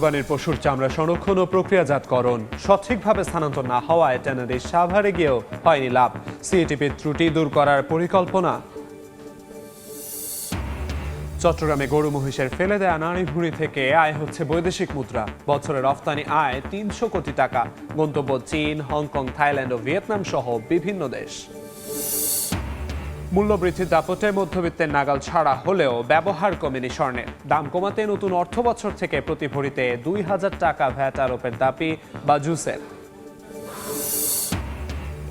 কোরবানির পশুর চামড়া সংরক্ষণ ও প্রক্রিয়াজাতকরণ সঠিকভাবে স্থানান্তর না হওয়ায় ট্যানারির সাভারে গিয়েও হয়নি লাভ। সিএটিপির ত্রুটি দূর করার পরিকল্পনা। চট্টগ্রামে গরু মহিষের ফেলে দেয়া নারী ভুঁড়ি থেকে আয় হচ্ছে বৈদেশিক মুদ্রা। বছরে রফতানি আয় ৩০০ কোটি টাকা। গন্তব্য চীন, হংকং, থাইল্যান্ড ও ভিয়েতনাম সহ বিভিন্ন দেশ। মূল্যবৃদ্ধির দাপটে মধ্যবিত্তের নাগাল ছাড়া হলেও ব্যবহার কমেনি স্বর্ণের। দাম কমাতে নতুন অর্থবছর থেকে প্রতি ভরিতে ২,০০০ টাকা ভ্যাট আরোপের দাবি বাজুসের।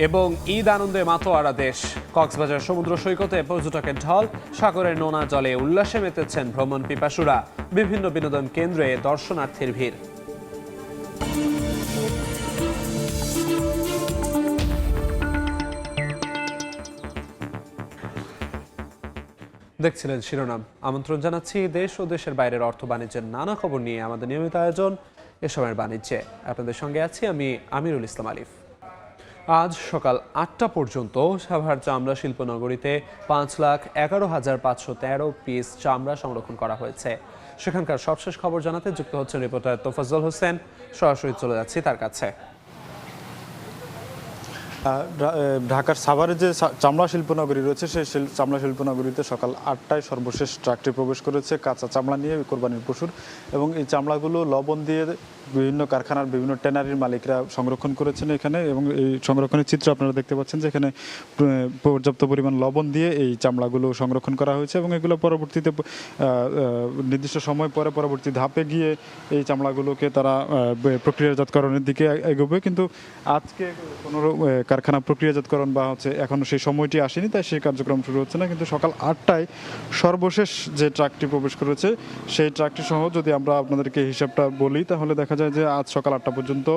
এবং ঈদ আনন্দে মাতোয়ারা দেশ। কক্সবাজার সমুদ্র সৈকতে পর্যটকের ঢল, সাগরের নোনা জলে উল্লাসে মেতেছেন ভ্রমণ পিপাসুরা। বিভিন্ন বিনোদন কেন্দ্রে দর্শনার্থীর ভিড়। দেখছিলেন শিরোনাম। আমন্ত্রণ জানাচ্ছি দেশ ও দেশের বাইরের অর্থ বাণিজ্যের নানা খবর নিয়ে আমাদের নিয়মিত আয়োজন এ সময়ের বাণিজ্যে। আপনাদের সঙ্গে আছি আমি আমিরুল ইসলাম আলিফ। আজ সকাল ৮টা পর্যন্ত সাভার চামড়া শিল্পনগরীতে ৫,১১,৫১৩ পিস চামড়া সংরক্ষণ করা হয়েছে। সেখানকার সবশেষ খবর জানাতে যুক্ত হচ্ছেন রিপোর্টার তোফাজ্জল হোসেন। সরাসরি চলে যাচ্ছি তার কাছে। ঢাকার সাভারে যে চামড়া শিল্পনগরী রয়েছে সেই চামড়া শিল্পনগরীতে সকাল ৮টায় সর্বশেষ ট্রাকটি প্রবেশ করেছে কাঁচা চামড়া নিয়ে কোরবানির পশুর। এবং এই চামড়াগুলো লবণ দিয়ে বিভিন্ন কারখানার বিভিন্ন ট্যানারির মালিকরা সংরক্ষণ করেছেন এখানে। এবং এই সংরক্ষণের চিত্র আপনারা দেখতে পাচ্ছেন যে এখানে পর্যাপ্ত পরিমাণ লবণ দিয়ে এই চামড়াগুলো সংরক্ষণ করা হয়েছে। এবং এগুলো পরবর্তীতে নির্দিষ্ট সময় পরে পরবর্তী ধাপে গিয়ে এই চামড়াগুলোকে তারা প্রক্রিয়াজাতকরণের দিকে এগোবে। কিন্তু আজকে কোনো কারখানা প্রক্রিয়াজাতকরণ বা এখনও সেই সময়টি আসেনি, তাই সেই কার্যক্রম শুরু হচ্ছে না। কিন্তু সকাল ৮টায় সর্বশেষ যে ট্রাকটি প্রবেশ করেছে সেই ট্রাকটি সহ যদি আমরা আপনাদেরকে হিসাবটা বলি তাহলে দেখা যায় যে আজ সকাল ৮টা পর্যন্ত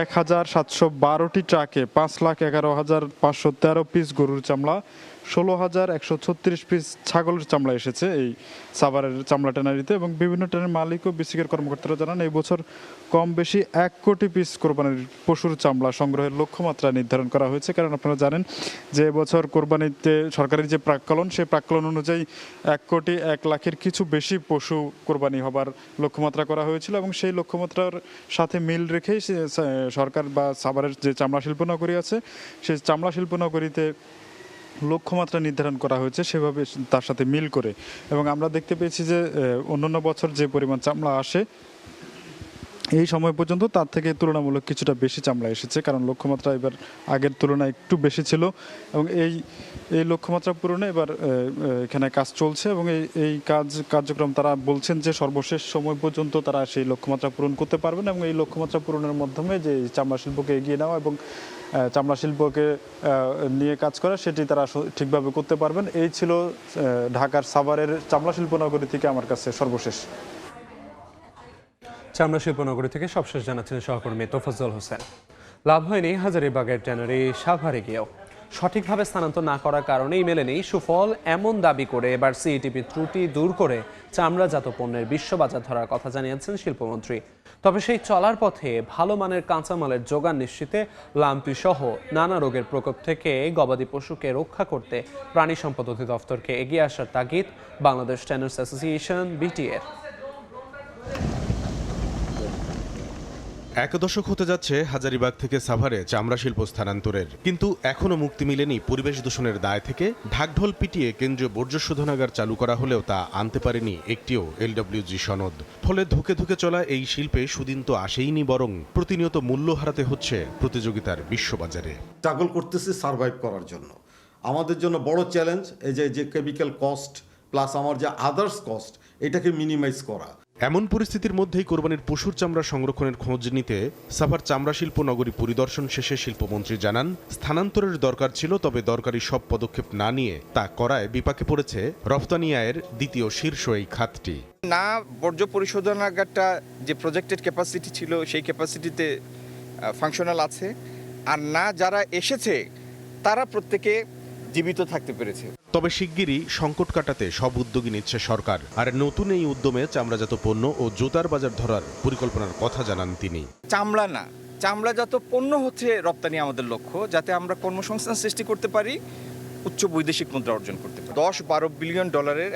১,৭১২টি ট্রাকে ৫,১১,৫১৩ পিস গরুর চামড়া, ১৬,১৩৬ পিস ছাগলের চামড়া এসেছে এই সাভারের চামড়া ট্যানারিতে। এবং বিভিন্ন ট্যানারির মালিক ও বিসিকের কর্মকর্তারা জানান এই বছর কম বেশি ১ কোটি পিস কোরবানির পশুর চামড়া সংগ্রহের লক্ষ্যমাত্রা নির্ধারণ করা হয়েছে। কারণ আপনারা জানেন যে এবছর কোরবানিতে সরকারের যে প্রাক্কলন সেই প্রাক্কলন অনুযায়ী ১,০০,০০,০০০ কিছু বেশি পশু কোরবানি হবার লক্ষ্যমাত্রা করা হয়েছিল। এবং সেই লক্ষ্যমাত্রার সাথে মিল রেখেই সরকার বা সাভারের যে চামড়া শিল্পনগরী আছে সেই চামড়া শিল্পনগরীতে লক্ষ্যমাত্রা নির্ধারণ করা হয়েছে সেভাবে তার সাথে মিল করে। এবং আমরা দেখতে পেয়েছি যে অন্যান্য বছর যে পরিমাণ চামড়া আসে এই সময় পর্যন্ত তার থেকে তুলনামূলক কিছুটা বেশি চামড়া এসেছে, কারণ লক্ষ্যমাত্রা এবার আগের তুলনায় একটু বেশি ছিল। এবং এই লক্ষ্যমাত্রা পূরণে এবার এখানে কাজ চলছে। এবং এই কার্যক্রম তারা বলছেন যে সর্বশেষ সময় পর্যন্ত তারা সেই লক্ষ্যমাত্রা পূরণ করতে পারবেন। এবং এই লক্ষ্যমাত্রা পূরণের মাধ্যমে যে চামড়া শিল্পকে এগিয়ে নেওয়া এবং চামড়া শিল্পকে নিয়ে কাজ করা সেটি তারা ঠিকভাবে করতে পারবেন। এই ছিল ঢাকার সাভারের চামড়া শিল্পনগরী থেকে আমার কাছে সর্বশেষ। চামড়া শিল্পনগরী থেকে সবশেষ জানাচ্ছেন সহকর্মী তোফাজ্জল হোসেন। লাভ হয়নি হাজারীবাগের ট্যানারি সাভারে গিয়েও। সঠিকভাবে স্থানান্তর না করার কারণেই মেলেনি সুফল এমন দাবি করে এবার সিএটিপি ত্রুটি দূর করে চামড়াজাত পণ্যের বিশ্ববাজার ধরার কথা জানিয়েছেন শিল্পমন্ত্রী। তবে সেই চলার পথে ভালো মানের কাঁচামালের যোগান নিশ্চিতে লাম্পি সহ নানা রোগের প্রকোপ থেকে গবাদি পশুকে রক্ষা করতে প্রাণী সম্পদ অধিদপ্তরকে এগিয়ে আসার তাগিদ বাংলাদেশ ট্যানার্স অ্যাসোসিয়েশন বিটিএর। ১ দশক হতে যাচ্ছে হাজারীবাগ থেকে সাভারে চামড়া শিল্প স্থানান্তরের, কিন্তু এখনও মুক্তি মিলেনি পরিবেশ দূষণের দায় থেকে। ঢাকঢোল পিটিয়ে কেন্দ্রীয় বর্জ্য শোধনাগার চালু করা হলেও তা আনতে পারেনি একটিও এলডব্লিউজি সনদ। ফলে ধুকে ধুকে চলা এই শিল্পে সুদিন তো আসেইনি, বরং প্রতিনিয়ত মূল্য হারাতে হচ্ছে প্রতিযোগিতার বিশ্ববাজারে। স্ট্রাগল করতেছি সার্ভাইভ করার জন্য। আমাদের জন্য বড় চ্যালেঞ্জ এই যে কেমিক্যাল কস্ট প্লাস আমার যে আদার্স কস্ট এটাকে মিনিমাইজ করা। এমন পরিস্থিতির মধ্যেই কোরবানির পশুর চামড়া সংরক্ষণের খোঁজ নিতে সাভার চামড়া শিল্প নগরী পরিদর্শন শেষে শিল্পমন্ত্রী জানান স্থানান্তরের দরকার ছিল, তবে দরকারি সব পদক্ষেপ না নিয়ে তা করায় বিপাকে পড়েছে রফতানি আয়ের দ্বিতীয় শীর্ষ এই খাতটি। না বর্জ্য পরিশোধনাগারটা যে প্রজেক্টেড ক্যাপাসিটি ছিল সেই ক্যাপাসিটিতে ফাংশনাল আছে, আর না যারা এসেছে তারা প্রত্যেকে জীবিত থাকতে পেরেছে। তবে শিগগিরই সংকট কাটাতে সব উদ্যোগী নিচ্ছে সরকার। আর নতুন এই উদ্যমে চামড়াজাত পণ্য ও জুতার বাজার ধরার পরিকল্পনার কথা জানান তিনি। চামড়া না, চামড়াজাত পণ্য হচ্ছে রপ্তানি আমাদের লক্ষ্য, যাতে আমরা কর্মসংস্থান সৃষ্টি করতে পারি, উচ্চ বৈদেশিক মুদ্রা অর্জন করতে পারি। $10-12 বিলিয়ন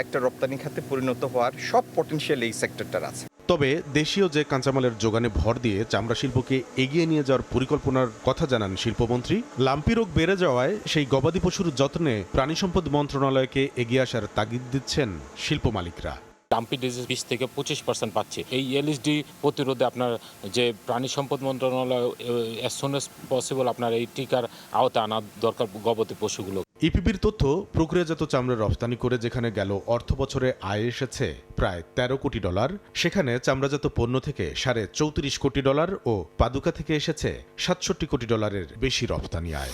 একটা রপ্তানি খাতে পরিণত হওয়ার সব পটেনশিয়াল এই সেক্টরটার আছে। তবে দেশীয় যে কাঁচামালের যোগানে ভর দিয়ে চামড়া শিল্পকে এগিয়ে নিয়ে যাওয়ার পরিকল্পনার কথা জানান শিল্পমন্ত্রী। লাম্পি রোগ বেড়ে যাওয়ায় সেই গবাদি পশুর যত্নে প্রাণী সম্পদ মন্ত্রণালয়কে এগিয়ে আসার তাগিদ দিচ্ছেন শিল্প মালিকরা। লাম্পি ডিজিজ 20 থেকে 25% পাচ্ছে। এই এলএসডি প্রতিরোধে আপনার যে প্রাণী সম্পদ মন্ত্রণালয় অ্যাজ সুন অ্যাজ পসিবল আপনার এই টিকার আওতায় আনা দরকার গবাদি পশুগুলো। ইপিবির তথ্য, প্রক্রিয়াজাত চামড়া রপ্তানি করে যেখানে গেল অর্থ বছরে আয় এসেছে প্রায় 13 কোটি ডলার, সেখানে চামড়াজাত পণ্য থেকে $34 কোটি ও পাদুকা থেকে এসেছে 67 কোটি ডলারের বেশি রপ্তানি আয়।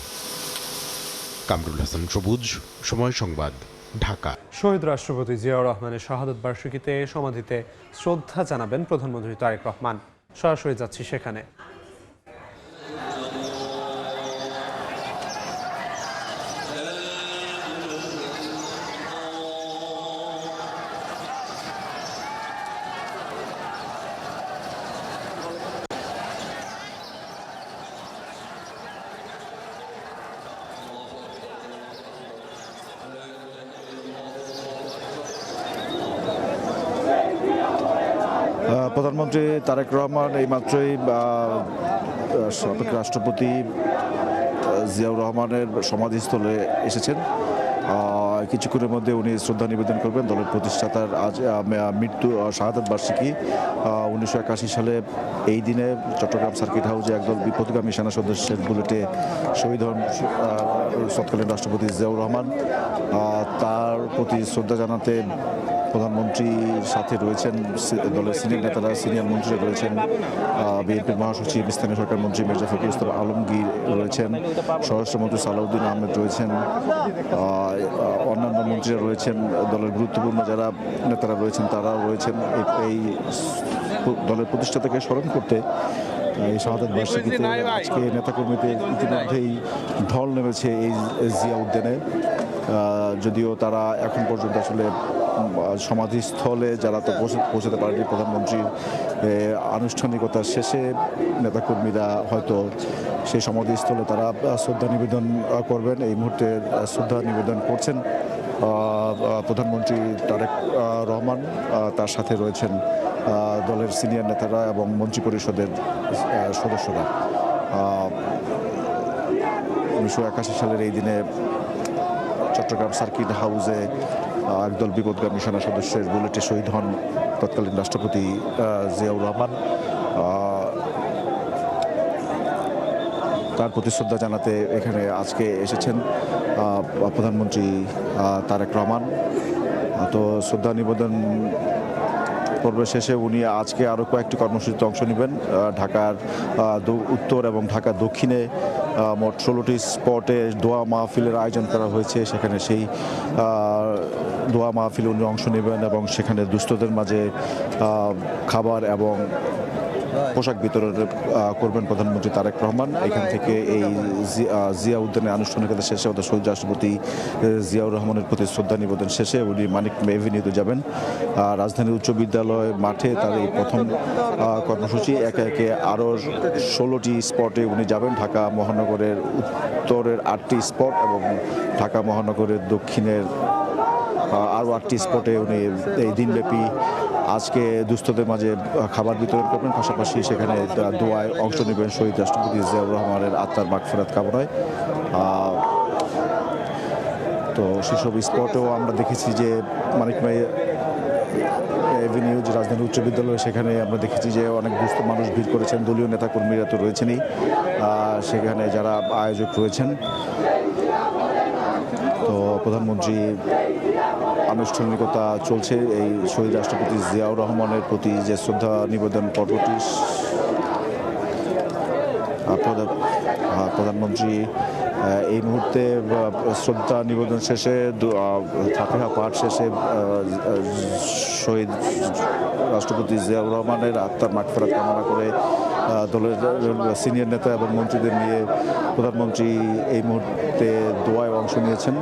কামরুল হাসান সবুজ, সময় সংবাদ, ঢাকা। শহীদ রাষ্ট্রপতি জিয়াউর রহমানের শাহাদত বার্ষিকীতে সমাধিতে শ্রদ্ধা জানাবেন প্রধানমন্ত্রী তারেক রহমান। সরাসরি যাচ্ছি সেখানে। প্রধানমন্ত্রী তারেক রহমান এইমাত্রই সাবেক রাষ্ট্রপতি জিয়াউর রহমানের সমাধিস্থলে এসেছেন। কিছুক্ষণের মধ্যে উনি শ্রদ্ধা নিবেদন করবেন। দলের প্রতিষ্ঠাতার আজ মৃত্যু শাহাদত বার্ষিকী। 1981 সালে এই দিনে চট্টগ্রাম সার্কিট হাউসে একদল বিপদগামী সেনা সদস্যের বুলেটে শহীদ হন তৎকালীন রাষ্ট্রপতি জিয়াউর রহমান। তার প্রতি শ্রদ্ধা জানাতে প্রধানমন্ত্রীর সাথে রয়েছেন দলের সিনিয়র নেতারা, সিনিয়র মন্ত্রীরা রয়েছেন, বিএনপির মহাসচিব স্থানীয় সরকার মন্ত্রী মির্জা ফখরুল ইসলাম আলমগীর রয়েছেন, স্বরাষ্ট্রমন্ত্রী সালাউদ্দিন আহমেদ রয়েছেন, অন্যান্য মন্ত্রীরা রয়েছেন, দলের গুরুত্বপূর্ণ যারা নেতারা রয়েছেন তারাও রয়েছেন। এই দলের প্রতিষ্ঠাতাকে স্মরণ করতে এই শাহাদত বার্ষিকীতে আজকে নেতাকর্মীদের ইতিমধ্যেই ঢল নেমেছে এই জিয়া উদ্যানে। যদিও তারা এখন পর্যন্ত আসলে সমাধিস্থলে যারা তো পৌঁছতে পারেনি, প্রধানমন্ত্রীর আনুষ্ঠানিকতা শেষে নেতাকর্মীরা হয়তো সেই সমাধিস্থলে তারা শ্রদ্ধা নিবেদন করবেন। এই মুহূর্তে শ্রদ্ধা নিবেদন করছেন প্রধানমন্ত্রী তারেক রহমান। তার সাথে রয়েছেন দলের সিনিয়র নেতারা এবং মন্ত্রী পরিষদের সদস্যরা। 1981 সালের এই দিনে চট্টগ্রাম সার্কিট হাউসে একদল বিপদগামী সেনা সদস্যের বুলেটে শহীদ হন তৎকালীন রাষ্ট্রপতি জিয়াউর রহমান। তার প্রতি শ্রদ্ধা জানাতে এখানে আজকে এসেছেন প্রধানমন্ত্রী তারেক রহমান। তো শ্রদ্ধা নিবেদন পর্ব শেষে উনি আজকে আরও কয়েকটি কর্মসূচিতে অংশ নেবেন। ঢাকার উত্তর এবং ঢাকা দক্ষিণে মোট 16টি স্পটে দোয়া মাহফিলের আয়োজন করা হয়েছে। সেখানে সেই দোয়া মাহফিলে উনি অংশ নেবেন এবং সেখানে দুস্থদের মাঝে খাবার এবং পোশাক বিতরণ করবেন প্রধানমন্ত্রী তারেক রহমান। এখান থেকে এই জিয়া উদ্যানের আনুষ্ঠানিকতা শেষে অর্থাৎ শহীদ রাষ্ট্রপতি জিয়াউর রহমানের প্রতি শ্রদ্ধা নিবেদন শেষে উনি মানিক এভিনিউতে যাবেন। রাজধানী উচ্চ বিদ্যালয় মাঠে তার এই প্রথম কর্মসূচি। একে একে আরও 16টি স্পটে উনি যাবেন। ঢাকা মহানগরের উত্তরের 8টি স্পট এবং ঢাকা মহানগরের দক্ষিণের আরও 8টি স্পটে উনি এই দিনব্যাপী আজকে দুস্থদের মাঝে খাবার বিতরণ করবেন। পাশাপাশি সেখানে দোয়ায় অংশ নেবেন শহীদ রাষ্ট্রপতি জিয়াউর রহমানের আত্মার মাগফিরাত কামনায়। তো সেসব স্পটেও আমরা দেখেছি যে মানিক ভাই এভিনিউ যে রাজধানী উচ্চ বিদ্যালয়, সেখানে আমরা দেখেছি যে অনেক দুস্থ মানুষ ভিড় করেছেন। দলীয় নেতাকর্মীরা তো রয়েছেনই, সেখানে যারা আয়োজক রয়েছেন। তো প্রধানমন্ত্রী আনুষ্ঠানিকতা চলছে এই শহীদ রাষ্ট্রপতি জিয়াউর রহমানের প্রতি যে শ্রদ্ধা নিবেদন পর্বটি। প্রধানমন্ত্রী এই মুহূর্তে শ্রদ্ধা নিবেদন শেষে ফাতিহা পাঠ শেষে শহীদ রাষ্ট্রপতি জিয়াউর রহমানের আত্মার মাগফিরাত কামনা করে দলের সিনিয়র নেতা এবং মন্ত্রীদের নিয়ে প্রধানমন্ত্রী এই মুহূর্তে দোয়ায় অংশ নিয়েছেন।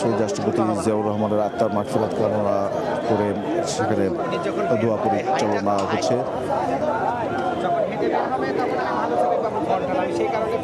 শহীদ রাষ্ট্রপতি জিয়াউর রহমানের আত্মার মাগফিরাত কামনা করে সেখানে দোয়া পরিচালনা হচ্ছে। সেই কারণে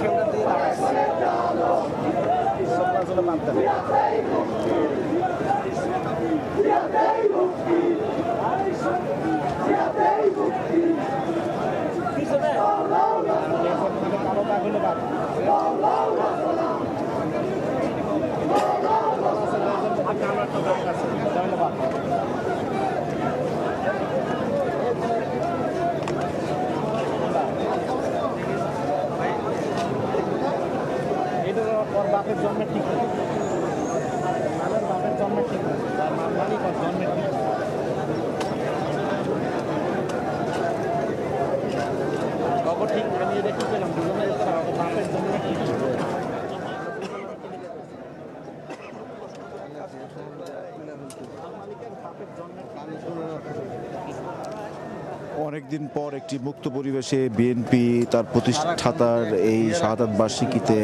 অনেকদিন পর একটি মুক্ত পরিবেশে বিএনপি তার প্রতিষ্ঠাতার এই শাহাদাত বার্ষিকীতে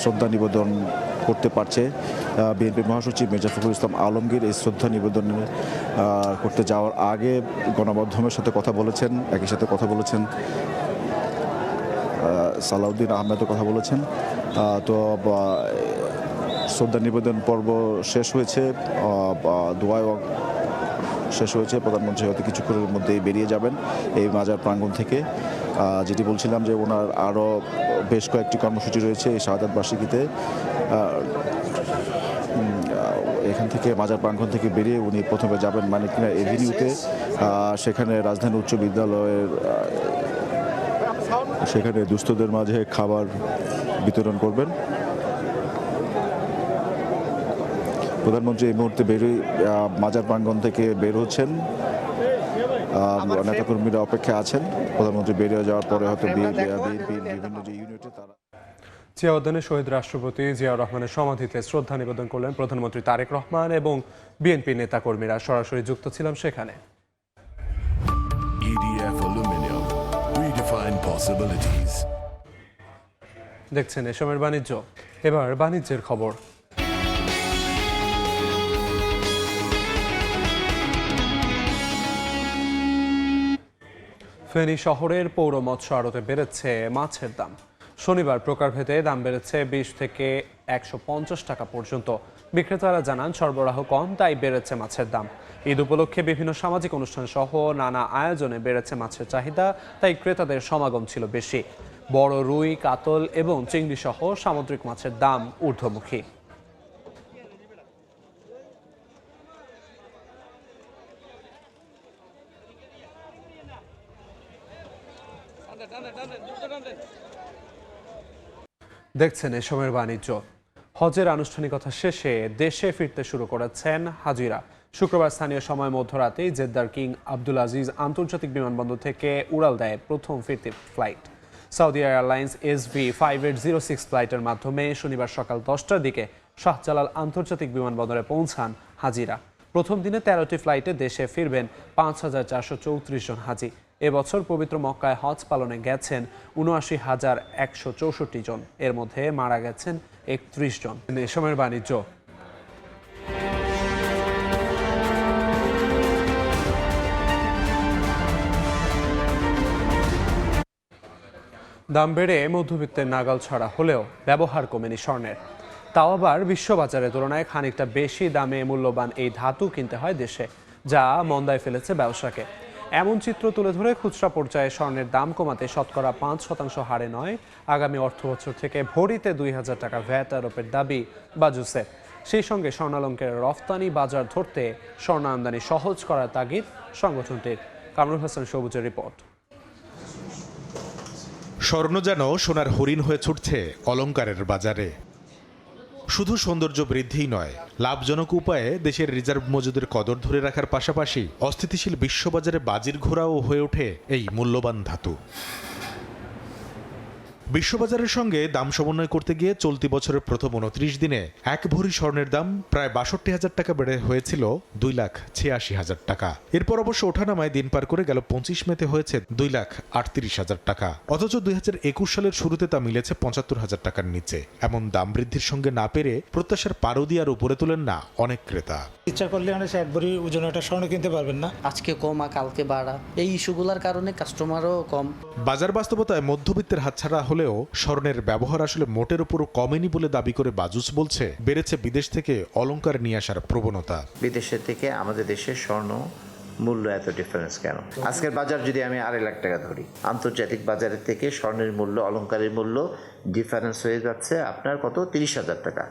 শ্রদ্ধা নিবেদন করতে পারছে। বিএনপি মহাসচিব মির্জা ফখরুল ইসলাম আলমগীর এই শ্রদ্ধা নিবেদন করতে যাওয়ার আগে গণমাধ্যমের সাথে কথা বলেছেন, একই সাথে কথা বলেছেন সালাউদ্দিন আহমেদও কথা বলেছেন। তো শ্রদ্ধা নিবেদন পর্ব শেষ হয়েছে, দোয়াও শেষ হয়েছে। প্রধানমন্ত্রী হয়তো কিছুক্ষণের মধ্যেই বেরিয়ে যাবেন এই মাজার প্রাঙ্গণ থেকে। যেটি বলছিলাম যে ওনার আরও বেশ কয়েকটি কর্মসূচি রয়েছে এই শাহাদাত বার্ষিকীতে। এখান থেকে মাজার প্রাঙ্গণ থেকে বেরিয়ে উনি প্রথমে যাবেন মানিকমিয়া এভিনিউতে, সেখানে রাজধানী উচ্চ বিদ্যালয়ের সেখানে দুস্থদের মাঝে খাবার বিতরণ করবেন। প্রধানমন্ত্রী এই মুহূর্তে মাজার প্রাঙ্গণ থেকে বের হচ্ছেন, নেতাকর্মীরা অপেক্ষা আছেন। প্রধানমন্ত্রী বেরিয়ে যাওয়ার পরে হয়তো বিএনপির বিভিন্ন যে ইউনিটে তারা জিয়াউদ্দিনে শহীদ রাষ্ট্রপতি জিয়াউর রহমানের সমাধিতে শ্রদ্ধা নিবেদন করলেন প্রধানমন্ত্রী তারেক রহমান এবং বিএনপি নেতাকর্মীরা। সরাসরি যুক্ত ছিলাম সেখানে। EDF Aluminium. Redefine possibilities. দেখছেন এসময়ের বাণিজ্য। এবার বাণিজ্যের খবর। ফেনী শহরের পৌর মৎস্য আড়তে বেড়েছে মাছের দাম। শনিবার প্রকারভেদে দাম বেড়েছে 20 থেকে 150 টাকা পর্যন্ত। বিক্রেতারা জানান সরবরাহ কম, তাই বেড়েছে মাছের দাম। ঈদ উপলক্ষে বিভিন্ন সামাজিক অনুষ্ঠান সহ নানা আয়োজনে বেড়েছে মাছের চাহিদা, তাই ক্রেতাদের সমাগম ছিল বেশি। বড় রুই, কাতল এবং চিংড়ি সহ সামুদ্রিক মাছের দাম ঊর্ধ্বমুখী। দেখছেন এ সময়ের বাণিজ্য। হজের আনুষ্ঠানিকতা শেষে দেশে ফিরতে শুরু করেছেন হাজিরা। শুক্রবার স্থানীয় সময় মধ্যরাতেই জেদ্দার কিং আব্দুল আজিজ আন্তর্জাতিক বিমানবন্দর থেকে উড়াল দেয় প্রথম ফিরতি ফ্লাইট। সৌদি এয়ারলাইন্স SV5806 ফ্লাইটের মাধ্যমে শনিবার সকাল 10টার দিকে শাহজালাল আন্তর্জাতিক বিমানবন্দরে পৌঁছান হাজিরা। প্রথম দিনে 13টি ফ্লাইটে দেশে ফিরবেন 5434 জন হাজি। এবছর পবিত্র মক্কায় হজ পালনে গেছেন 79,164 জন, এর মধ্যে মারা গেছেন 31 জন। এ সময়ের বাণিজ্য। দাম বেড়ে মধ্যবিত্তের নাগাল ছড়া হলেও ব্যবহার কমেনি স্বর্ণের। তাও আবার বিশ্ববাজারের তুলনায় খানিকটা বেশি দামে মূল্যবান এই ধাতু কিনতে হয় দেশে, যা মন্দায় ফেলেছে ব্যবসাকে। এমন চিত্র তুলে ধরে খুচরা পর্যায়ে স্বর্ণের দাম কমাতে শতকরা 5% হারে নয়, আগামী অর্থবছর থেকে ভরিতে 2000 টাকা ভ্যাট আরোপের দাবি বাজুসের। সেই সঙ্গে স্বর্ণালংকারের রফতানি বাজার ধরতে স্বর্ণ আমদানি সহজ করার তাগিদ সংগঠনটির। কামরুল হাসান সবুজের রিপোর্ট। স্বর্ণ যেন সোনার হরিণ হয়ে ছুটছে অলংকারের বাজারে। শুধু সৌন্দর্য বৃদ্ধিই নয়, লাভজনক উপায়ে দেশের রিজার্ভ মজুদের কদর ধরে রাখার পাশাপাশি অস্থিতিশীল বিশ্ববাজারে বাজির ঘোড়াও হয়ে ওঠে এই মূল্যবান ধাতু। বিশ্ববাজারের সঙ্গে দাম সমন্বয় করতে গিয়ে চলতি বছরের প্রথম 29 দিনে এক ভরি স্বর্ণের দাম প্রায় 62,000 টাকা বেড়ে হয়েছিল 2,86,000 টাকা। এরপর অবশ্য ওঠানামায় দিন পার করে গেল 25 মেতে হয়েছে 2,38,000 টাকা। অথচ 2021 সালের শুরুতে তা মিলেছে 75,000 টাকার নিচে। এমন দাম বৃদ্ধির সঙ্গে না পেরে প্রত্যাশার পারদি আর উপরে তোলেন না অনেক ক্রেতা। ইচ্ছা করলে এক ভরি ওজন একটা স্বর্ণ কিনতে পারবেন না। আজকে কমা কালকে বাড়া, এই ইস্যুগুলোর কারণে কাস্টমারও কম। বাজার বাস্তবতায় মধ্যবিত্তের হাতছাড়া হলেও স্বর্ণের ব্যবহার আসলে মোটের উপরও কমেনি বলে দাবি করে বাজুস বলছে বেড়েছে বিদেশ থেকে অলংকার নিয়ে আসার প্রবণতা। বিদেশের থেকে আমাদের দেশের স্বর্ণ মূল্য এত ডিফারেন্স কেন? আজকের বাজার যদি আমি 2.5 লাখ টাকা ধরি, আন্তর্জাতিক বাজারের থেকে স্বর্ণের মূল্য, অলংকারের মূল্য ডিফারেন্স হয়ে যাচ্ছে আপনার কত? 30,000 টাকা।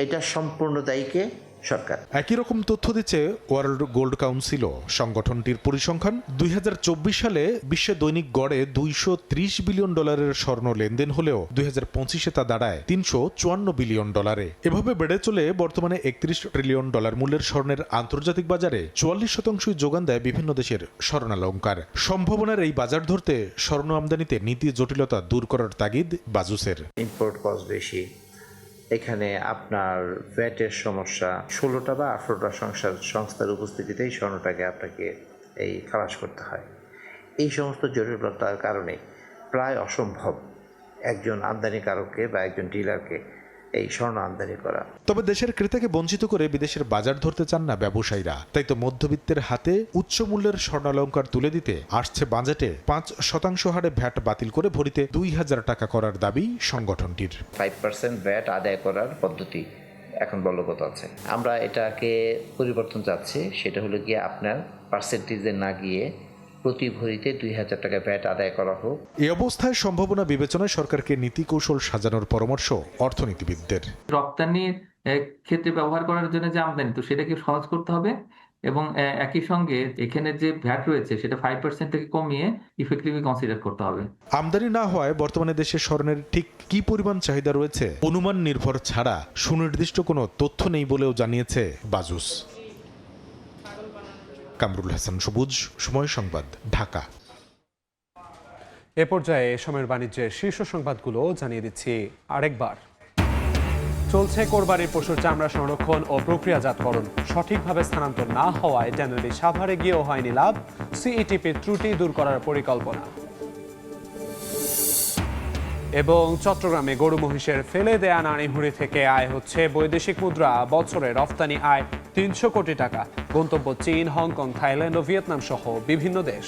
এটা সম্পূর্ণ দায়ীকে সরকার। একই রকম তথ্য দিচ্ছে ওয়ার্ল্ড গোল্ড কাউন্সিলও। সংগঠনটির পরিসংখ্যান 2024 সালে বিশ্বে দৈনিক গড়ে $230 বিলিয়ন স্বর্ণ লেনদেন হলেও 2025-এ তা দাঁড়ায় $354 বিলিয়ন। এভাবে বেড়ে চলে বর্তমানে $31 ট্রিলিয়ন মূল্যের স্বর্ণের আন্তর্জাতিক বাজারে 44% যোগান দেয় বিভিন্ন দেশের স্বর্ণালংকার। সম্ভাবনার এই বাজার ধরতে স্বর্ণ আমদানিতে নীতি জটিলতা দূর করার তাগিদ বাজুসের। ইম্পোর্ট কস্ট বেশি, এখানে আপনার ভ্যাটের সমস্যা, 16টা বা 18টা সংস্থার উপস্থিতিতেই স্বর্ণটাকে আপনাকে এই খালাস করতে হয়। এই সমস্ত জটিলতার কারণে প্রায় অসম্ভব একজন আমদানিকারককে বা একজন ডিলারকে এই স্বর্ণ আমদানি করা। তবে দেশের ক্রেতাকে বঞ্চিত করে বিদেশের বাজার ধরতে চান না ব্যবসায়ীরা। তাই তো মধ্যবিত্তের হাতে উচ্চ মূল্যের স্বর্ণালংকার তুলে দিতে আসছে বাজেটে 5% হারে ভ্যাট বাতিল করে ভরিতে 2000 টাকা করার দাবি সংগঠনটির। 5% ভ্যাট আদায় করার পদ্ধতি এখন বলবৎ আছে। আমরা এটাকে পরিবর্তন চাচ্ছি, সেটা হলো গিয়ে আপনার পার্সেন্টেজে না গিয়ে প্রতি ভরিতে 2000 টাকা ভ্যাট আদায় করা হোক। এই অবস্থায় সম্ভাবনা বিবেচনায় সরকারকে নীতি কৌশল সাজানোর পরামর্শ অর্থনীতিবিদদের। রপ্তানির ক্ষেত্রে ব্যবহার করার জন্য যে আমদানি, তো সেটাকে সহজ করতে হবে এবং একই সঙ্গে এখানে যে ভ্যাট রয়েছে সেটা 5% থেকে কমিয়ে ইফেক্টিভলি কনসিডার করতে হবে। আমদানি না হওয়ায় বর্তমানে দেশে স্বর্ণের ঠিক কি পরিমাণ চাহিদা রয়েছে অনুমান নির্ভর ছাড়া সুনির্দিষ্ট কোনো তথ্য নেই বলেও জানিয়েছে বাজুস। কামরুল হাসান সবুজ, সময় সংবাদ, ঢাকা। এ পর্যায়ে সময়ের বাণিজ্যের শীর্ষ সংবাদগুলো জানিয়ে দিচ্ছি আরেকবার। চলছে কোরবানির পশুর চামড়া সংরক্ষণ ও প্রক্রিয়াজাতকরণ। সঠিকভাবে স্থানান্তর না হওয়ায় ট্যানারি সাভারে গিয়েও হয়নি লাভ। সিইটিপির ত্রুটি দূর করার পরিকল্পনা। এবং চট্টগ্রামে গরু মহিষের ফেলে দেয়া নাড়িভুঁড়ি থেকে আয় হচ্ছে বৈদেশিক মুদ্রা। বছরে রফতানি আয় 300 কোটি টাকা। গন্তব্য চীন, হংকং, থাইল্যান্ড ও ভিয়েতনাম সহ বিভিন্ন দেশ।